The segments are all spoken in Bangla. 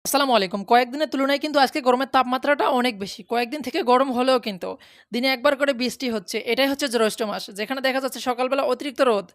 আসসালামু আলাইকুম। কয়েকদিনের তুলনায় কিন্তু আজকে গরমের তাপমাত্রাটা অনেক বেশি। কয়েকদিন থেকে গরম হলেও কিন্তু দিনে একবার করে বৃষ্টি হচ্ছে। এটাই হচ্ছে জ্যৈষ্ঠ মাস। যেখানে দেখা যাচ্ছে সকালবেলা অতিরিক্ত রোদ।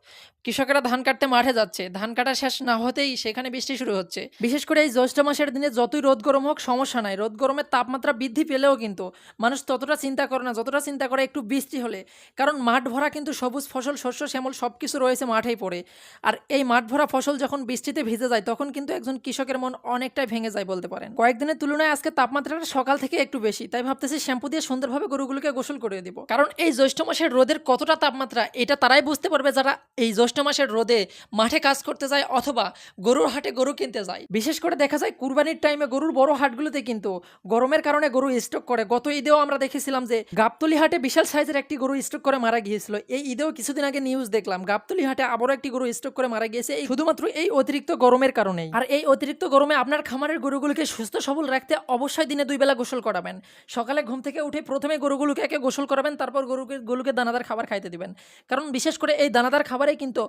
কৃষকেরা ধান কাটতে মাঠে যাচ্ছে। ধান কাটা শেষ না হতেই সেখানে বৃষ্টি শুরু হচ্ছে। বিশেষ করে এই জ্যৈষ্ঠ মাসের দিনে যতই রোদ গরম হোক সমস্যা নাই। রোদ গরমের তাপমাত্রা বৃদ্ধি পেলেও কিন্তু মানুষ ততটা চিন্তা করে না যতটা চিন্তা করে একটু বৃষ্টি হলে। কারণ মাঠ ভরা কিন্তু সবুজ ফসল, শস্য শ্যামল সবকিছু রয়েছে মাঠেই পড়ে। আর এই মাঠ ভরা ফসল যখন বৃষ্টিতে ভিজে যায় তখন কিন্তু একজন কৃষকের মন অনেকটাই ভেঙে যায় বলতে পারেন। কয়েকদিনের তুলনায় আজকে তাপমাত্রাটা সকাল থেকে একটু বেশি, তাই ভাবতেছি শ্যাম্পু দিয়ে সুন্দরভাবে গরুগুলোকে গোসল করে দিব। কারণ এই জ্যৈষ্ঠ মাসের রোদের কতটা তাপমাত্রা এটা তারাই বুঝতে পারবে যারা এই জ্যৈষ্ঠ মাসের রোদে মাঠে কাজ করতে যায় অথবা গরুর হাটে গরু কিনতে যায়। বিশেষ করে দেখা যায় কুরবানির টাইমে গরুর বড় হাটগুলোতে কিন্তু গরমের কারণে গরু স্টক করে। গত ঈদেও আমরা দেখেছিলাম যে গাবতলী হাটে বিশাল সাইজের একটি গরু স্টক করে মারা গিয়েছিল। এই ঈদেও কিছুদিন আগে নিউজ দেখলাম গাবতলী হাটে আবারও একটি গরু স্টক করে মারা গিয়েছে এই শুধুমাত্র এই অতিরিক্ত গরমের কারণেই। আর এই অতিরিক্ত গরমে আপনার খামারের গরুগুলোকে সুস্থ সবল রাখতে অবশ্যই দিনে 2 বেলা গোসল করাবেন। সকালে ঘুম থেকে উঠে প্রথমে গরুগুলোকে একে গোসল করাবেন, তারপর গরুগুলোকে দানাদার খাবার খাইতে দিবেন। কারণ বিশেষ করে এই দানাদার খাবারেই কিন্তু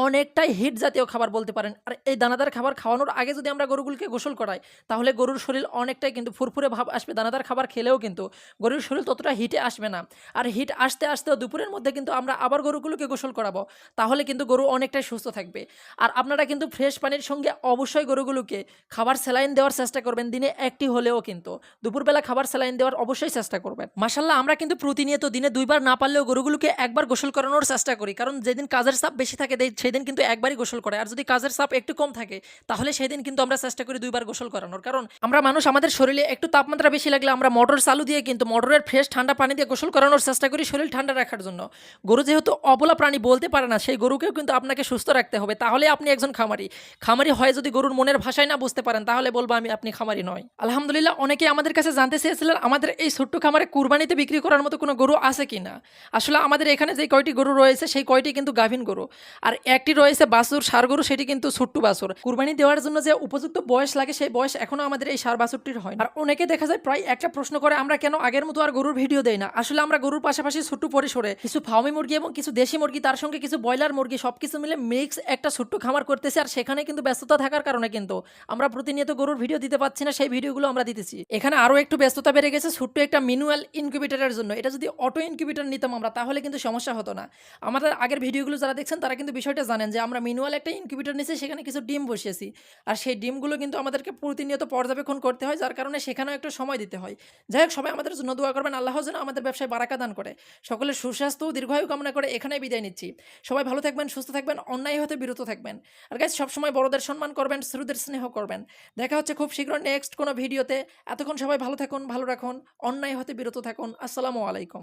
অনেকটাই হিট জাতীয় খাবার বলতে পারেন। আর এই দানাদার খাবার খাওয়ানোর আগে যদি আমরা গরুগুলোকে গোসল করাই তাহলে গরুর শরীর অনেকটাই কিন্তু ফুরফুরে ভাব আসবে। দানাদার খাবার খেলেও কিন্তু গরুর শরীর ততটা হিটে আসবে না। আর হিট আসতে আসতেও দুপুরের মধ্যে কিন্তু আমরা আবার গরুগুলোকে গোসল করাবো, তাহলে কিন্তু গরু অনেকটাই সুস্থ থাকবে। আর আপনারা কিন্তু ফ্রেশ পানির সঙ্গে অবশ্যই গরুগুলোকে খাবার স্যালাইন দেওয়ার চেষ্টা করবেন, দিনে একটি হলেও কিন্তু দুপুরবেলা খাবার স্যালাইন দেওয়ার অবশ্যই চেষ্টা করবেন। মাশাআল্লাহ, আমরা কিন্তু প্রতিনিয়ত দিনে 2 বার না পারলেও গরুগুলোকে একবার গোসল করানোর চেষ্টা করি। কারণ যেদিন কাজের চাপ বেশি থাকে সেদিন কিন্তু একবারই গোসল করে, আর যদি কাজের চাপ একটু কম থাকে তাহলে সেদিন কিন্তু আমরা চেষ্টা করি 2 বার গোসল করানোর। কারণ আমরা মানুষ, আমাদের শরীরে একটু তাপমাত্রা বেশি লাগলে আমরা মোটর চালু দিয়ে কিন্তু মোটরের ফ্রেশ ঠান্ডা পানি দিয়ে গোসল করানোর চেষ্টা করি শরীর ঠান্ডা রাখার জন্য। গরু যেহেতু অবলা প্রাণী বলতে পারে না, সেই গরুকেও কিন্তু আপনাকে সুস্থ রাখতে হবে, তাহলে আপনি একজন খামারি হয়। যদি গরুর মনের ভাষায় না বুঝতে পারেন তাহলে বলবো আপনি খামারি নয়। আলহামদুলিল্লাহ, অনেকে আমাদের কাছে জানতে চেয়েছিলেন আমাদের এই ছোট্ট খামারে কুরবানিতে বিক্রি করার মতো কোনো গরু আছে কিনা। আসলে আমাদের এখানে যে কয়টি গরু রয়েছে সেই কয়টি কিন্তু গাভীন গরু, আর একটি রয়েছে বাছুর ষাঁড় গরু, সেটি কিন্তু ছোট্ট বাছুর। কুরবানি দেওয়ার জন্য যে উপযুক্ত বয়স লাগে সেই বয়স এখনো আমাদের এই ষাঁড় বাছুরটির হয় না। আর অনেকে দেখা যায় প্রায় একটা প্রশ্ন করে আমরা কেন আগের মতো আর গরুর ভিডিও দেই না। আসলে আমরা গরুর পাশাপাশি ছোট্ট পরিসরে কিছু ফার্মি মুরগি এবং কিছু দেশি মুরগি, তার সঙ্গে কিছু ব্রয়লার মুরগি সবকিছু মিলে মিক্স একটা ছোট্ট খামার করতেছি। আর সেখানে কিন্তু ব্যস্ততা থাকার কারণে কিন্তু আমরা প্রতিনিয়ত গরুর ভিডিও দিতে পারছি না, সেই ভিডিওগুলো আমরা দিতেছি। এখানে আরও একটু ব্যস্ততা বেড়ে গেছে ছোট্ট একটা ম্যানুয়াল ইনকিউবেটরের জন্য। এটা যদি অটো ইনকিউবেটর নিতাম আমরা তাহলে কিন্তু সমস্যা হতো না। আমাদের আগের ভিডিওগুলো যারা দেখছেন তারা কিন্তু বিষয়টা জানেন যে আমরা ম্যানুয়াল একটা ইনকিউবেটর নিয়েছি, সেখানে কিছু ডিম বসিয়েছি। আর সেই ডিমগুলো কিন্তু আমাদেরকে প্রতিনিয়ত পর্যবেক্ষণ করতে হয়, যার কারণে সেখানেও একটু সময় দিতে হয়। যাই হোক, সবাই আমাদের জন্য দোয়া করবেন, আল্লাহ যেন আমাদের ব্যবসায় বারাকা দান করে। সকলের সুস্বাস্থ্য ও দীর্ঘায়ু কামনা করে এখানেই বিদায় নিচ্ছি। সবাই ভালো থাকবেন, সুস্থ থাকবেন, অন্যায় হতে বিরত থাকবেন। আর গাইস, সবসময় বড়দের সম্মান করবেন, ছোটদের স্নেহ করবেন। দেখা হচ্ছে খুব শীঘ্র নেক্সট কোনো ভিডিওতে। এতক্ষণ সবাই ভালো থাকুন, ভালো রাখুন, অন্যায় হতে বিরত থাকুন। আসসালামু আলাইকুম।